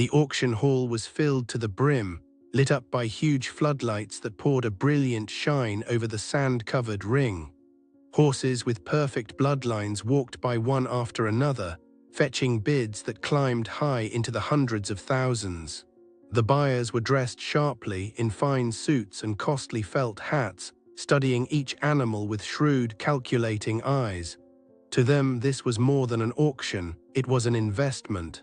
The auction hall was filled to the brim, lit up by huge floodlights that poured a brilliant shine over the sand-covered ring. Horses with perfect bloodlines walked by one after another, fetching bids that climbed high into the hundreds of thousands. The buyers were dressed sharply in fine suits and costly felt hats, studying each animal with shrewd, calculating eyes. To them, this was more than an auction, it was an investment.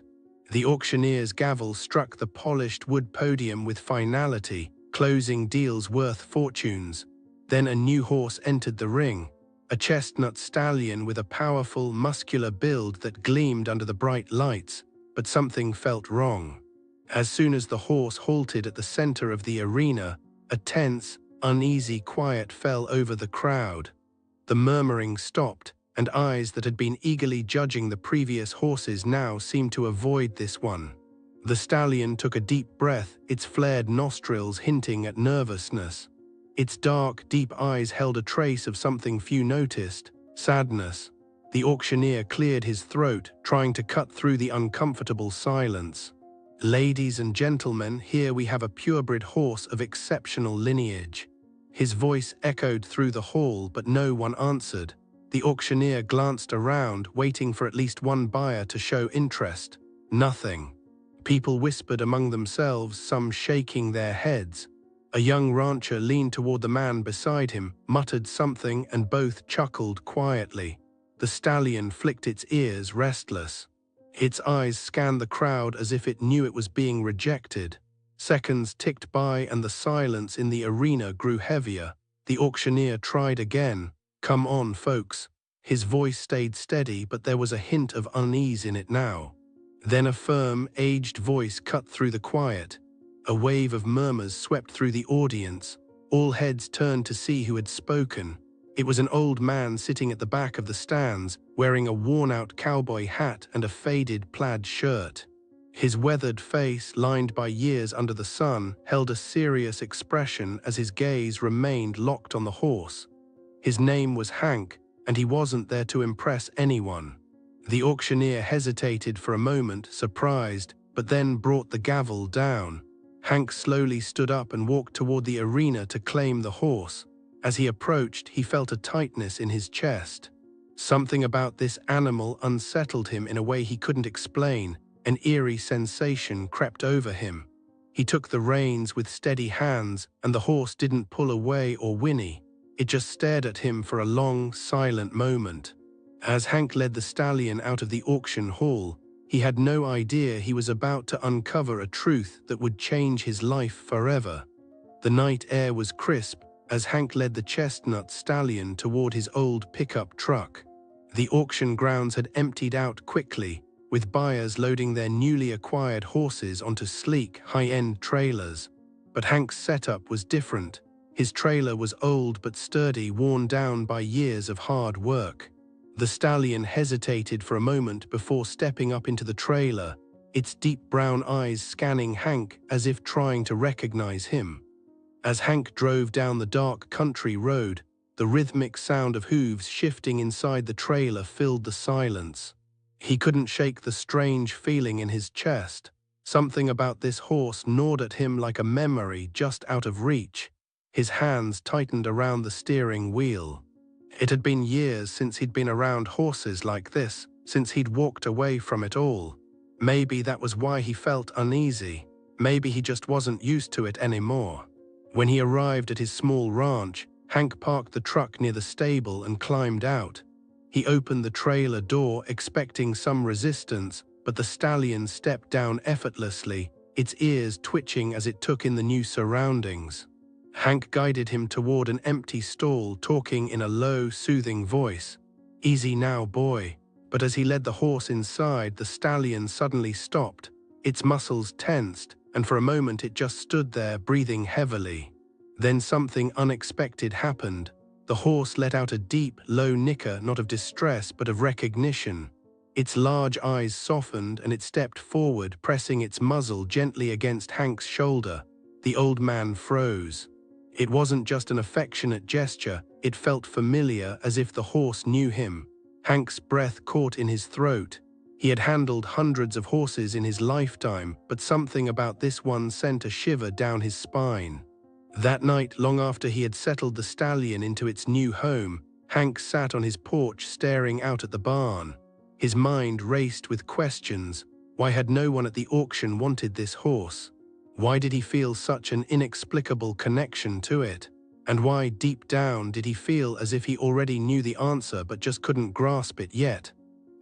The auctioneer's gavel struck the polished wood podium with finality, closing deals worth fortunes. Then a new horse entered the ring, a chestnut stallion with a powerful, muscular build that gleamed under the bright lights, but something felt wrong. As soon as the horse halted at the center of the arena, a tense, uneasy quiet fell over the crowd. The murmuring stopped, and eyes that had been eagerly judging the previous horses now seemed to avoid this one. The stallion took a deep breath, its flared nostrils hinting at nervousness. Its dark, deep eyes held a trace of something few noticed: sadness. The auctioneer cleared his throat, trying to cut through the uncomfortable silence. "Ladies and gentlemen, here we have a purebred horse of exceptional lineage." His voice echoed through the hall, but no one answered. The auctioneer glanced around, waiting for at least one buyer to show interest. Nothing. People whispered among themselves, some shaking their heads. A young rancher leaned toward the man beside him, muttered something, and both chuckled quietly. The stallion flicked its ears, restless. Its eyes scanned the crowd as if it knew it was being rejected. Seconds ticked by and the silence in the arena grew heavier. The auctioneer tried again. "Come on, folks." His voice stayed steady, but there was a hint of unease in it now. Then a firm, aged voice cut through the quiet. A wave of murmurs swept through the audience. All heads turned to see who had spoken. It was an old man sitting at the back of the stands, wearing a worn-out cowboy hat and a faded plaid shirt. His weathered face, lined by years under the sun, held a serious expression as his gaze remained locked on the horse. His name was Hank, and he wasn't there to impress anyone. The auctioneer hesitated for a moment, surprised, but then brought the gavel down. Hank slowly stood up and walked toward the arena to claim the horse. As he approached, he felt a tightness in his chest. Something about this animal unsettled him in a way he couldn't explain. An eerie sensation crept over him. He took the reins with steady hands, and the horse didn't pull away or whinny. It just stared at him for a long, silent moment. As Hank led the stallion out of the auction hall, he had no idea he was about to uncover a truth that would change his life forever. The night air was crisp as Hank led the chestnut stallion toward his old pickup truck. The auction grounds had emptied out quickly, with buyers loading their newly acquired horses onto sleek, high-end trailers. But Hank's setup was different. His trailer was old but sturdy, worn down by years of hard work. The stallion hesitated for a moment before stepping up into the trailer, its deep brown eyes scanning Hank as if trying to recognize him. As Hank drove down the dark country road, the rhythmic sound of hooves shifting inside the trailer filled the silence. He couldn't shake the strange feeling in his chest. Something about this horse gnawed at him like a memory just out of reach. His hands tightened around the steering wheel. It had been years since he'd been around horses like this, since he'd walked away from it all. Maybe that was why he felt uneasy. Maybe he just wasn't used to it anymore. When he arrived at his small ranch, Hank parked the truck near the stable and climbed out. He opened the trailer door, expecting some resistance, but the stallion stepped down effortlessly, its ears twitching as it took in the new surroundings. Hank guided him toward an empty stall, talking in a low, soothing voice. "Easy now, boy." But as he led the horse inside, the stallion suddenly stopped. Its muscles tensed, and for a moment it just stood there, breathing heavily. Then something unexpected happened. The horse let out a deep, low nicker, not of distress, but of recognition. Its large eyes softened, and it stepped forward, pressing its muzzle gently against Hank's shoulder. The old man froze. It wasn't just an affectionate gesture, it felt familiar, as if the horse knew him. Hank's breath caught in his throat. He had handled hundreds of horses in his lifetime, but something about this one sent a shiver down his spine. That night, long after he had settled the stallion into its new home, Hank sat on his porch staring out at the barn. His mind raced with questions. Why had no one at the auction wanted this horse? Why did he feel such an inexplicable connection to it? And why, deep down, did he feel as if he already knew the answer but just couldn't grasp it yet?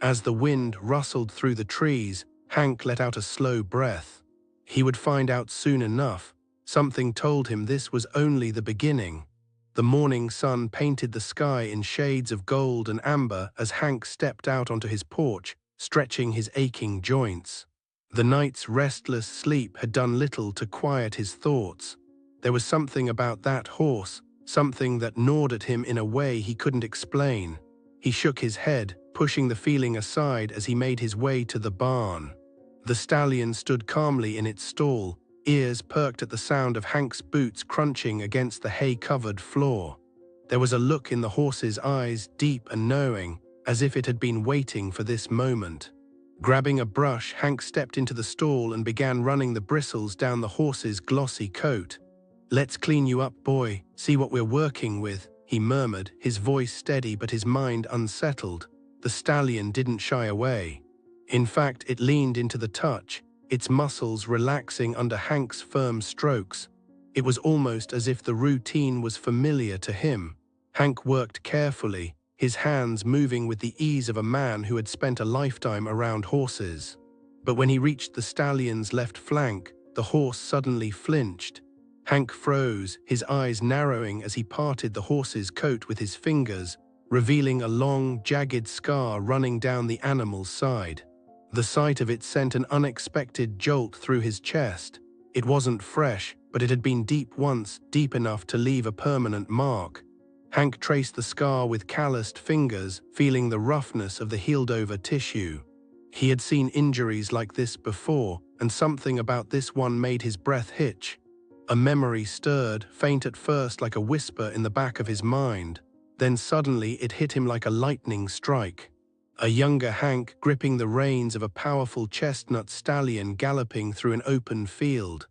As the wind rustled through the trees, Hank let out a slow breath. He would find out soon enough. Something told him this was only the beginning. The morning sun painted the sky in shades of gold and amber as Hank stepped out onto his porch, stretching his aching joints. The night's restless sleep had done little to quiet his thoughts. There was something about that horse, something that gnawed at him in a way he couldn't explain. He shook his head, pushing the feeling aside as he made his way to the barn. The stallion stood calmly in its stall, ears perked at the sound of Hank's boots crunching against the hay-covered floor. There was a look in the horse's eyes, deep and knowing, as if it had been waiting for this moment. Grabbing a brush, Hank stepped into the stall and began running the bristles down the horse's glossy coat. "Let's clean you up, boy. See what we're working with," he murmured, his voice steady but his mind unsettled. The stallion didn't shy away. In fact, it leaned into the touch, its muscles relaxing under Hank's firm strokes. It was almost as if the routine was familiar to him. Hank worked carefully, his hands moving with the ease of a man who had spent a lifetime around horses. But when he reached the stallion's left flank, the horse suddenly flinched. Hank froze, his eyes narrowing as he parted the horse's coat with his fingers, revealing a long, jagged scar running down the animal's side. The sight of it sent an unexpected jolt through his chest. It wasn't fresh, but it had been deep once, deep enough to leave a permanent mark. Hank traced the scar with calloused fingers, feeling the roughness of the healed-over tissue. He had seen injuries like this before, and something about this one made his breath hitch. A memory stirred, faint at first like a whisper in the back of his mind. Then suddenly it hit him like a lightning strike. A younger Hank gripping the reins of a powerful chestnut stallion galloping through an open field.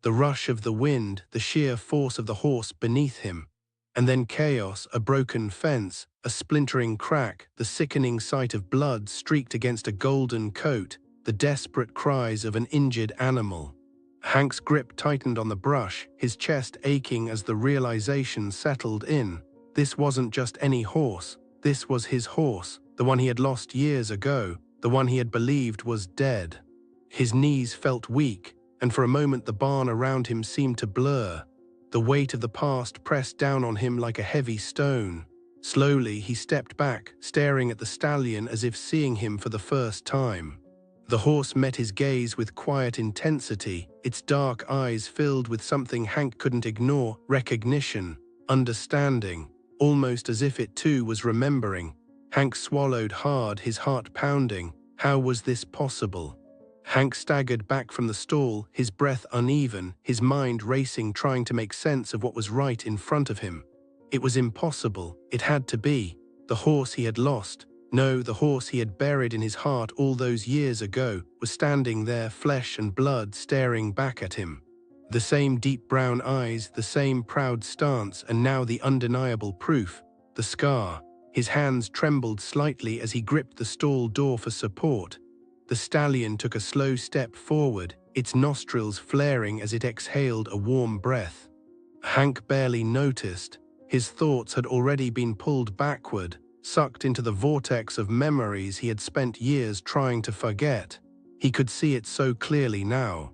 The rush of the wind, the sheer force of the horse beneath him. And then chaos, a broken fence, a splintering crack, the sickening sight of blood streaked against a golden coat, the desperate cries of an injured animal. Hank's grip tightened on the brush, his chest aching as the realization settled in. This wasn't just any horse. This was his horse, the one he had lost years ago, the one he had believed was dead. His knees felt weak, and for a moment the barn around him seemed to blur. The weight of the past pressed down on him like a heavy stone. Slowly he stepped back, staring at the stallion as if seeing him for the first time. The horse met his gaze with quiet intensity, its dark eyes filled with something Hank couldn't ignore: recognition, understanding, almost as if it too was remembering. Hank swallowed hard, his heart pounding. How was this possible? Hank staggered back from the stall, his breath uneven, his mind racing, trying to make sense of what was right in front of him. It was impossible. It had to be. The horse he had lost, no, the horse he had buried in his heart all those years ago, was standing there, flesh and blood, staring back at him. The same deep brown eyes, the same proud stance, and now the undeniable proof, the scar. His hands trembled slightly as he gripped the stall door for support. The stallion took a slow step forward, its nostrils flaring as it exhaled a warm breath. Hank barely noticed. His thoughts had already been pulled backward, sucked into the vortex of memories he had spent years trying to forget. He could see it so clearly now.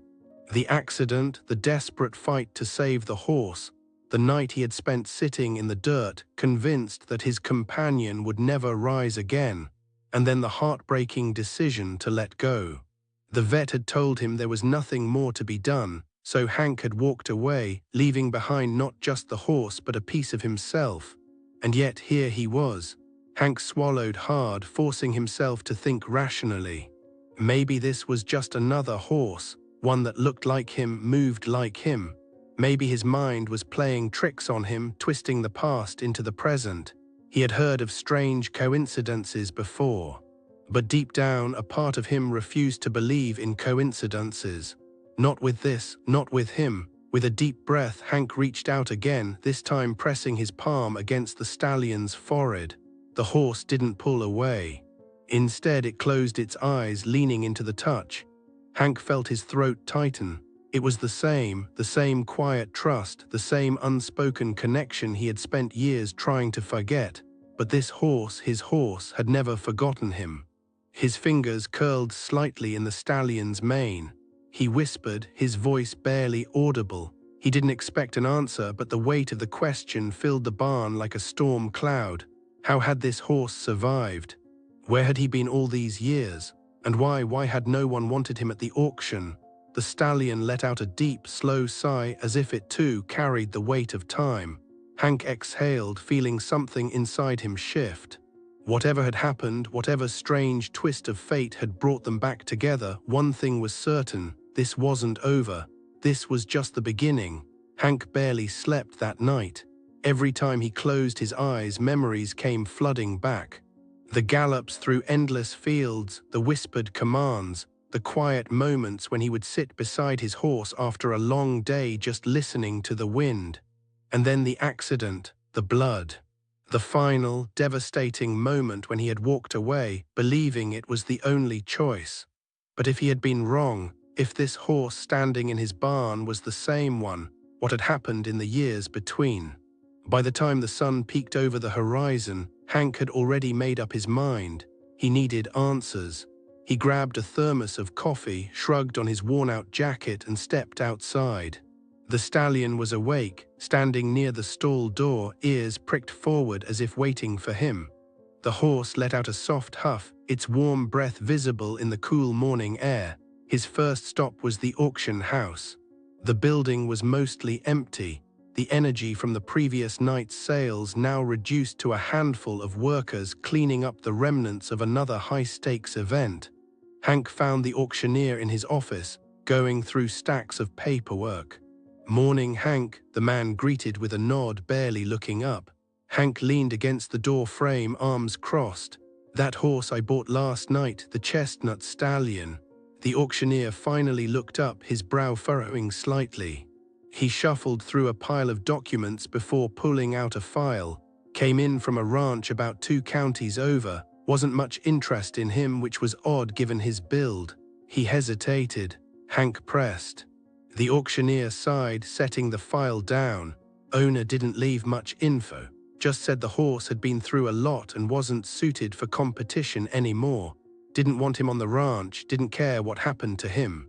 The accident, the desperate fight to save the horse, the night he had spent sitting in the dirt, convinced that his companion would never rise again, and then the heartbreaking decision to let go. The vet had told him there was nothing more to be done, so Hank had walked away, leaving behind not just the horse but a piece of himself. And yet here he was. Hank swallowed hard, forcing himself to think rationally. Maybe this was just another horse, one that looked like him, moved like him. Maybe his mind was playing tricks on him, twisting the past into the present. He had heard of strange coincidences before. But deep down, a part of him refused to believe in coincidences. Not with this, not with him. With a deep breath, Hank reached out again, this time pressing his palm against the stallion's forehead. The horse didn't pull away. Instead, it closed its eyes, leaning into the touch. Hank felt his throat tighten. It was the same quiet trust, the same unspoken connection he had spent years trying to forget. But this horse, his horse, had never forgotten him. His fingers curled slightly in the stallion's mane. He whispered, his voice barely audible. He didn't expect an answer, but the weight of the question filled the barn like a storm cloud. How had this horse survived? Where had he been all these years? And why had no one wanted him at the auction? The stallion let out a deep, slow sigh, as if it too carried the weight of time. Hank exhaled, feeling something inside him shift. Whatever had happened, whatever strange twist of fate had brought them back together, one thing was certain: this wasn't over. This was just the beginning. Hank barely slept that night. Every time he closed his eyes, memories came flooding back. The gallops through endless fields, the whispered commands, the quiet moments when he would sit beside his horse after a long day just listening to the wind. And then the accident, the blood. The final, devastating moment when he had walked away, believing it was the only choice. But if he had been wrong, if this horse standing in his barn was the same one, what had happened in the years between? By the time the sun peeked over the horizon, Hank had already made up his mind. He needed answers. He grabbed a thermos of coffee, shrugged on his worn-out jacket, and stepped outside. The stallion was awake, standing near the stall door, ears pricked forward as if waiting for him. The horse let out a soft huff, its warm breath visible in the cool morning air. His first stop was the auction house. The building was mostly empty, the energy from the previous night's sales now reduced to a handful of workers cleaning up the remnants of another high-stakes event. Hank found the auctioneer in his office, going through stacks of paperwork. "Morning, Hank," the man greeted with a nod, barely looking up. Hank leaned against the door frame, arms crossed. "That horse I bought last night, the chestnut stallion." The auctioneer finally looked up, his brow furrowing slightly. He shuffled through a pile of documents before pulling out a file. Came in from a ranch about 2 counties over. Wasn't much interest in him, which was odd given his build. He hesitated. Hank pressed. The auctioneer sighed, setting the file down. Owner didn't leave much info. Just said the horse had been through a lot and wasn't suited for competition anymore. Didn't want him on the ranch, didn't care what happened to him.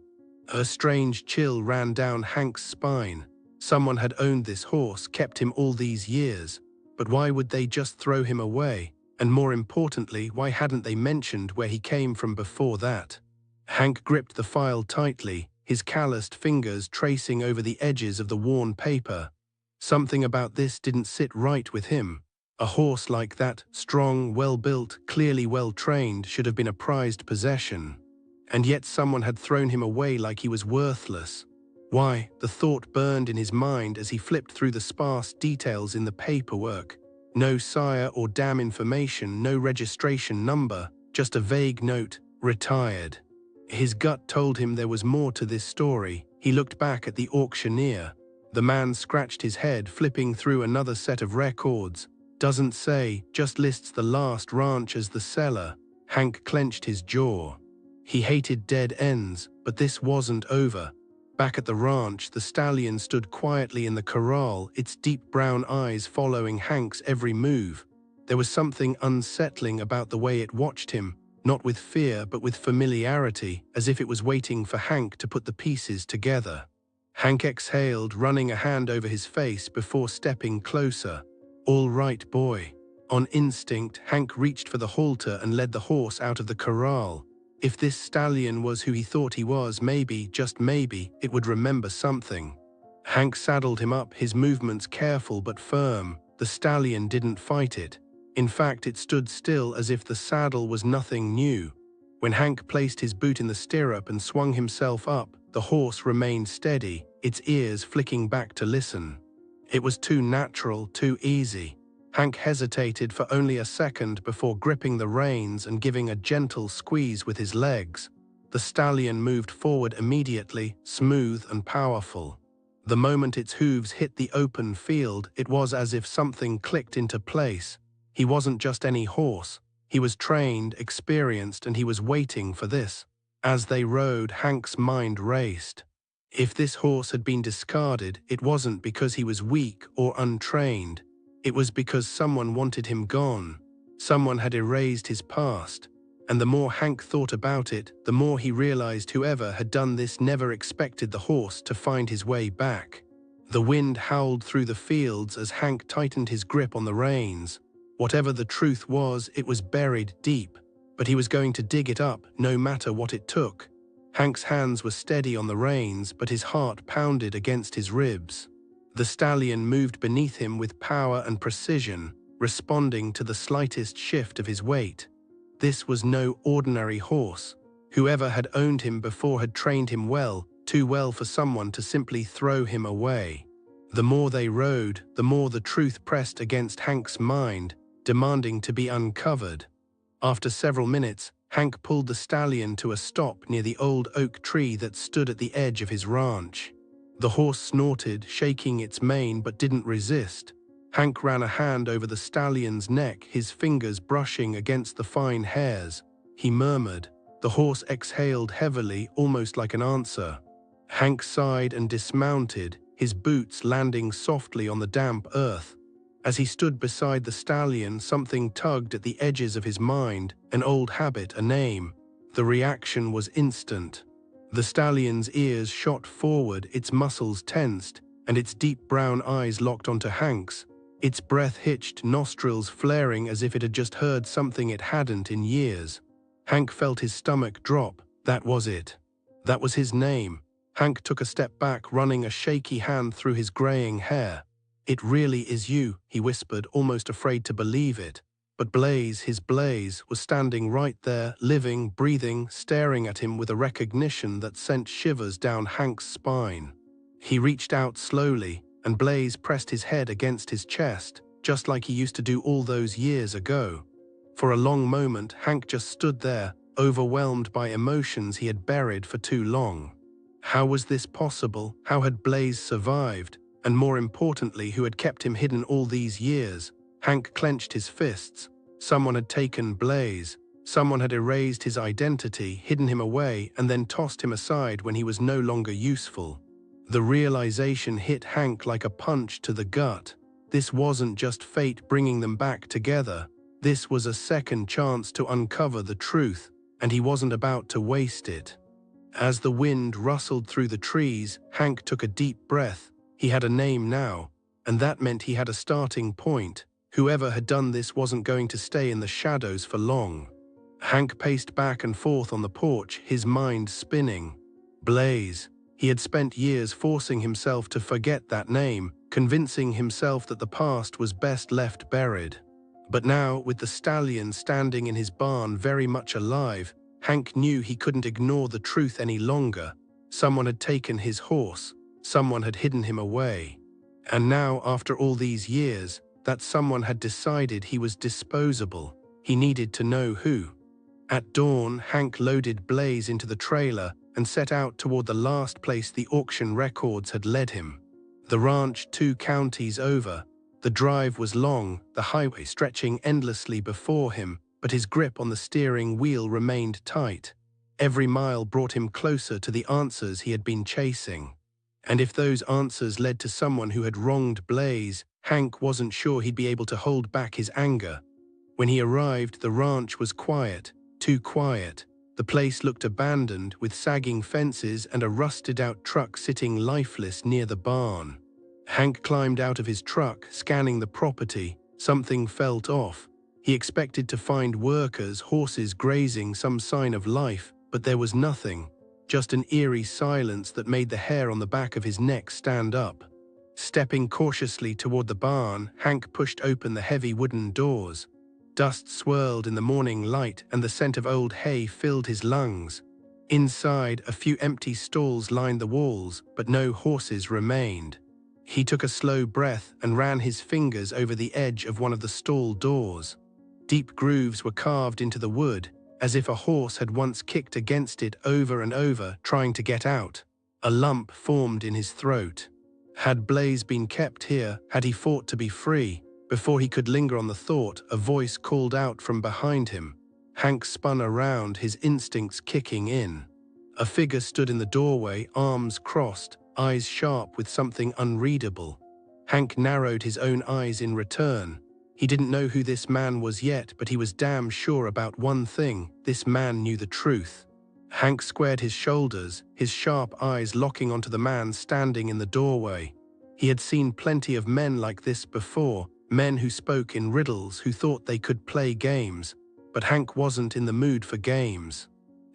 A strange chill ran down Hank's spine. Someone had owned this horse, kept him all these years. But why would they just throw him away? And more importantly, why hadn't they mentioned where he came from before that? Hank gripped the file tightly, his calloused fingers tracing over the edges of the worn paper. Something about this didn't sit right with him. A horse like that, strong, well-built, clearly well-trained, should have been a prized possession. And yet someone had thrown him away like he was worthless. Why? The thought burned in his mind as he flipped through the sparse details in the paperwork. No sire or dam information, no registration number, just a vague note, "Retired." His gut told him there was more to this story. He looked back at the auctioneer. The man scratched his head, flipping through another set of records. Doesn't say, just lists the last ranch as the seller. Hank clenched his jaw. He hated dead ends, but this wasn't over. Back at the ranch, the stallion stood quietly in the corral, its deep brown eyes following Hank's every move. There was something unsettling about the way it watched him, not with fear but with familiarity, as if it was waiting for Hank to put the pieces together. Hank exhaled, running a hand over his face before stepping closer. "All right, boy." On instinct, Hank reached for the halter and led the horse out of the corral. If this stallion was who he thought he was, maybe, just maybe, it would remember something. Hank saddled him up, his movements careful but firm. The stallion didn't fight it. In fact, it stood still as if the saddle was nothing new. When Hank placed his boot in the stirrup and swung himself up, the horse remained steady, its ears flicking back to listen. It was too natural, too easy. Hank hesitated for only a second before gripping the reins and giving a gentle squeeze with his legs. The stallion moved forward immediately, smooth and powerful. The moment its hooves hit the open field, it was as if something clicked into place. He wasn't just any horse. He was trained, experienced, and he was waiting for this. As they rode, Hank's mind raced. If this horse had been discarded, it wasn't because he was weak or untrained. It was because someone wanted him gone. Someone had erased his past. And the more Hank thought about it, the more he realized whoever had done this never expected the horse to find his way back. The wind howled through the fields as Hank tightened his grip on the reins. Whatever the truth was, it was buried deep, but he was going to dig it up no matter what it took. Hank's hands were steady on the reins, but his heart pounded against his ribs. The stallion moved beneath him with power and precision, responding to the slightest shift of his weight. This was no ordinary horse. Whoever had owned him before had trained him well, too well for someone to simply throw him away. The more they rode, the more the truth pressed against Hank's mind, demanding to be uncovered. After several minutes, Hank pulled the stallion to a stop near the old oak tree that stood at the edge of his ranch. The horse snorted, shaking its mane, but didn't resist. Hank ran a hand over the stallion's neck, his fingers brushing against the fine hairs. He murmured. The horse exhaled heavily, almost like an answer. Hank sighed and dismounted, his boots landing softly on the damp earth. As he stood beside the stallion, something tugged at the edges of his mind, an old habit, a name. The reaction was instant. The stallion's ears shot forward, its muscles tensed, and its deep brown eyes locked onto Hank's. Its breath hitched, nostrils flaring as if it had just heard something it hadn't in years. Hank felt his stomach drop. That was it. That was his name. Hank took a step back, running a shaky hand through his graying hair. "It really is you," he whispered, almost afraid to believe it. But Blaze, his Blaze, was standing right there, living, breathing, staring at him with a recognition that sent shivers down Hank's spine. He reached out slowly, and Blaze pressed his head against his chest, just like he used to do all those years ago. For a long moment, Hank just stood there, overwhelmed by emotions he had buried for too long. How was this possible? How had Blaze survived? And more importantly, who had kept him hidden all these years? Hank clenched his fists. Someone had taken Blaze. Someone had erased his identity, hidden him away, and then tossed him aside when he was no longer useful. The realization hit Hank like a punch to the gut. This wasn't just fate bringing them back together. This was a second chance to uncover the truth, and he wasn't about to waste it. As the wind rustled through the trees, Hank took a deep breath. He had a name now, and that meant he had a starting point. Whoever had done this wasn't going to stay in the shadows for long. Hank paced back and forth on the porch, his mind spinning. Blaze. He had spent years forcing himself to forget that name, convincing himself that the past was best left buried. But now, with the stallion standing in his barn very much alive, Hank knew he couldn't ignore the truth any longer. Someone had taken his horse. Someone had hidden him away. And now, after all these years, that someone had decided he was disposable. He needed to know who. At dawn, Hank loaded Blaze into the trailer and set out toward the last place the auction records had led him. The ranch 2 counties over. The drive was long, the highway stretching endlessly before him, but his grip on the steering wheel remained tight. Every mile brought him closer to the answers he had been chasing. And if those answers led to someone who had wronged Blaze, Hank wasn't sure he'd be able to hold back his anger. When he arrived, the ranch was quiet, too quiet. The place looked abandoned, with sagging fences and a rusted-out truck sitting lifeless near the barn. Hank climbed out of his truck, scanning the property. Something felt off. He expected to find workers, horses grazing, some sign of life, but there was nothing. Just an eerie silence that made the hair on the back of his neck stand up. Stepping cautiously toward the barn, Hank pushed open the heavy wooden doors. Dust swirled in the morning light, and the scent of old hay filled his lungs. Inside, a few empty stalls lined the walls, but no horses remained. He took a slow breath and ran his fingers over the edge of one of the stall doors. Deep grooves were carved into the wood, as if a horse had once kicked against it over and over, trying to get out. A lump formed in his throat. Had Blaze been kept here, had he fought to be free? Before he could linger on the thought, a voice called out from behind him. Hank spun around, his instincts kicking in. A figure stood in the doorway, arms crossed, eyes sharp with something unreadable. Hank narrowed his own eyes in return. He didn't know who this man was yet, but he was damn sure about one thing: this man knew the truth. Hank squared his shoulders, his sharp eyes locking onto the man standing in the doorway. He had seen plenty of men like this before, men who spoke in riddles, who thought they could play games. But Hank wasn't in the mood for games.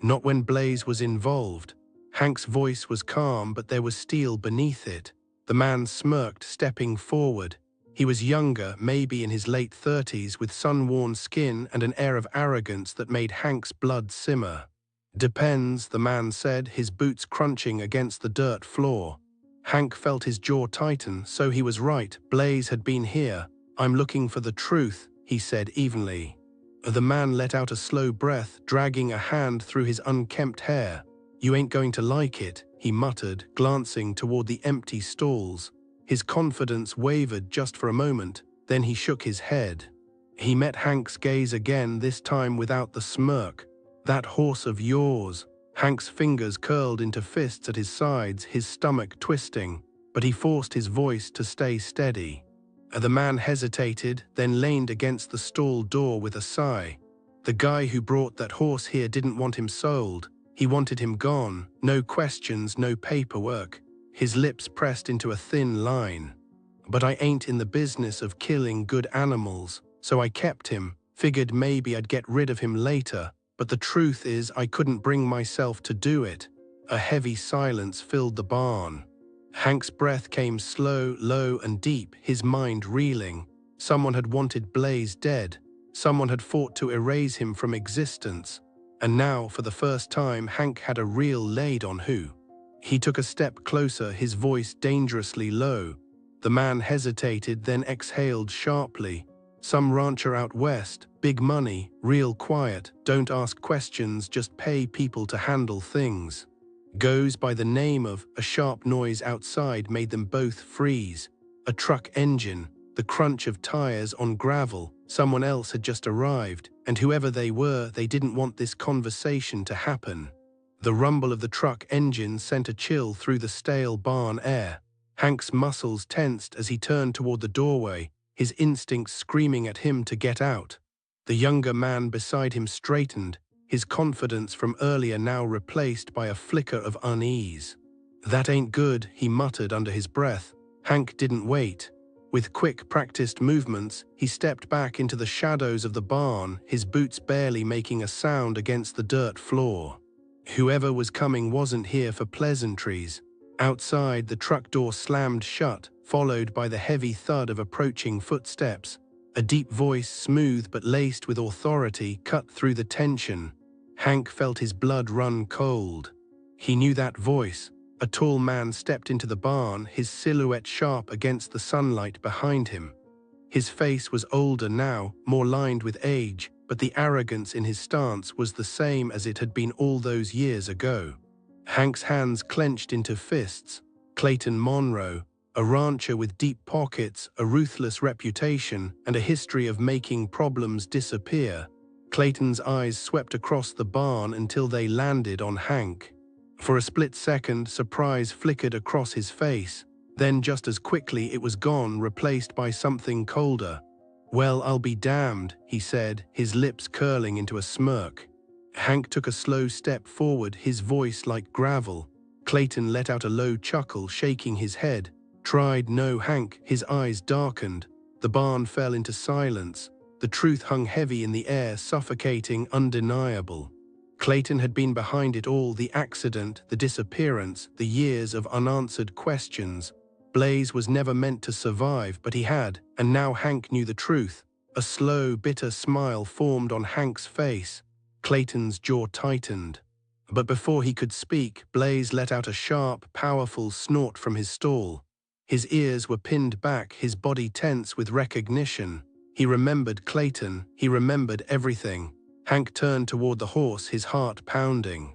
Not when Blaze was involved. Hank's voice was calm, but there was steel beneath it. The man smirked, stepping forward. He was younger, maybe in his late 30s, with sun-worn skin and an air of arrogance that made Hank's blood simmer. "Depends," the man said, his boots crunching against the dirt floor. Hank felt his jaw tighten, so he was right. Blaze had been here. "I'm looking for the truth," he said evenly. The man let out a slow breath, dragging a hand through his unkempt hair. "You ain't going to like it," he muttered, glancing toward the empty stalls. His confidence wavered just for a moment, then he shook his head. He met Hank's gaze again, this time without the smirk. "That horse of yours." Hank's fingers curled into fists at his sides, his stomach twisting, but he forced his voice to stay steady. The man hesitated, then leaned against the stall door with a sigh. "The guy who brought that horse here didn't want him sold. He wanted him gone. No questions, no paperwork." His lips pressed into a thin line. "But I ain't in the business of killing good animals, so I kept him. Figured maybe I'd get rid of him later. But the truth is, I couldn't bring myself to do it." A heavy silence filled the barn. Hank's breath came slow, low and deep, his mind reeling. Someone had wanted Blaze dead. Someone had fought to erase him from existence. And now, for the first time, Hank had a real lead on who. He took a step closer, his voice dangerously low. The man hesitated, then exhaled sharply. "Some rancher out west, big money, real quiet, don't ask questions, just pay people to handle things. Goes by the name of..." A sharp noise outside made them both freeze. A truck engine, the crunch of tires on gravel. Someone else had just arrived, and whoever they were, they didn't want this conversation to happen. The rumble of the truck engine sent a chill through the stale barn air. Hank's muscles tensed as he turned toward the doorway, his instincts screaming at him to get out. The younger man beside him straightened, his confidence from earlier now replaced by a flicker of unease. "That ain't good," he muttered under his breath. Hank didn't wait. With quick, practiced movements, he stepped back into the shadows of the barn, his boots barely making a sound against the dirt floor. Whoever was coming wasn't here for pleasantries. Outside, the truck door slammed shut, followed by the heavy thud of approaching footsteps. A deep voice, smooth but laced with authority, cut through the tension. Hank felt his blood run cold. He knew that voice. A tall man stepped into the barn, his silhouette sharp against the sunlight behind him. His face was older now, more lined with age, but the arrogance in his stance was the same as it had been all those years ago. Hank's hands clenched into fists. Clayton Monroe, a rancher with deep pockets, a ruthless reputation, and a history of making problems disappear. Clayton's eyes swept across the barn until they landed on Hank. For a split second, surprise flickered across his face. Then just as quickly it was gone, replaced by something colder. "Well, I'll be damned," he said, his lips curling into a smirk. Hank took a slow step forward, his voice like gravel. Clayton let out a low chuckle, shaking his head. "Tried no, Hank." His eyes darkened. The barn fell into silence. The truth hung heavy in the air, suffocating, undeniable. Clayton had been behind it all: the accident, the disappearance, the years of unanswered questions. Blaze was never meant to survive, but he had, and now Hank knew the truth. A slow, bitter smile formed on Hank's face. Clayton's jaw tightened. But before he could speak, Blaze let out a sharp, powerful snort from his stall. His ears were pinned back, his body tense with recognition. He remembered Clayton, he remembered everything. Hank turned toward the horse, his heart pounding.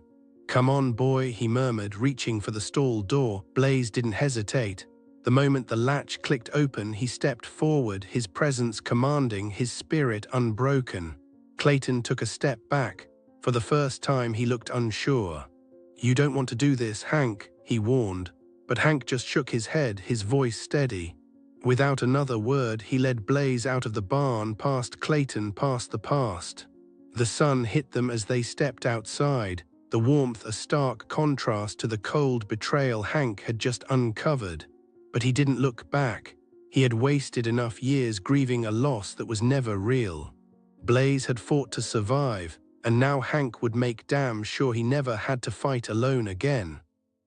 "Come on, boy," he murmured, reaching for the stall door. Blaze didn't hesitate. The moment the latch clicked open, he stepped forward, his presence commanding, his spirit unbroken. Clayton took a step back. For the first time, he looked unsure. "You don't want to do this, Hank," he warned. But Hank just shook his head, his voice steady. Without another word, he led Blaze out of the barn, past Clayton, past the past. The sun hit them as they stepped outside, the warmth a stark contrast to the cold betrayal Hank had just uncovered. But he didn't look back. He had wasted enough years grieving a loss that was never real. Blaze had fought to survive, and now Hank would make damn sure he never had to fight alone again.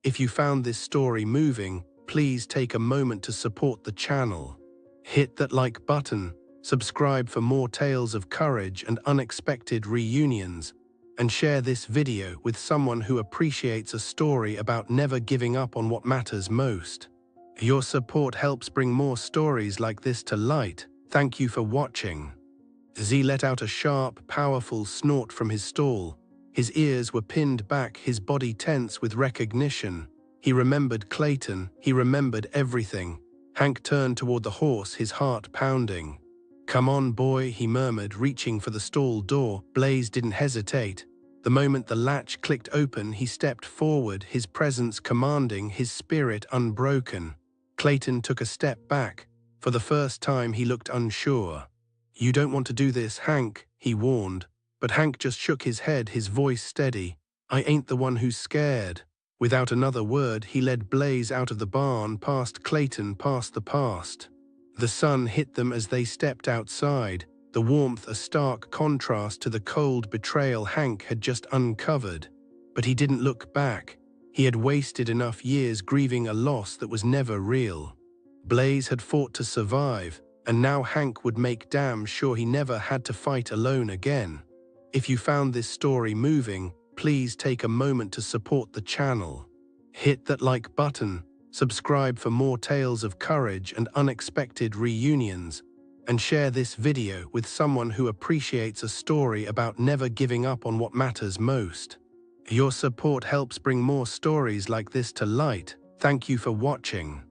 If you found this story moving, please take a moment to support the channel. Hit that like button, subscribe for more tales of courage and unexpected reunions, and share this video with someone who appreciates a story about never giving up on what matters most. Your support helps bring more stories like this to light. Thank you for watching. Z let out a sharp, powerful snort from his stall. His ears were pinned back, his body tense with recognition. He remembered Clayton, he remembered everything. Hank turned toward the horse, his heart pounding. "Come on, boy," he murmured, reaching for the stall door. Blaze didn't hesitate. The moment the latch clicked open, he stepped forward, his presence commanding, his spirit unbroken. Clayton took a step back. For the first time, he looked unsure. "You don't want to do this, Hank," he warned. But Hank just shook his head, his voice steady. "I ain't the one who's scared." Without another word, he led Blaze out of the barn, past Clayton, past the past. The sun hit them as they stepped outside, the warmth a stark contrast to the cold betrayal Hank had just uncovered. But he didn't look back. He had wasted enough years grieving a loss that was never real. Blaze had fought to survive, and now Hank would make damn sure he never had to fight alone again. If you found this story moving, please take a moment to support the channel. Hit that like button, subscribe for more tales of courage and unexpected reunions, and share this video with someone who appreciates a story about never giving up on what matters most. Your support helps bring more stories like this to light. Thank you for watching.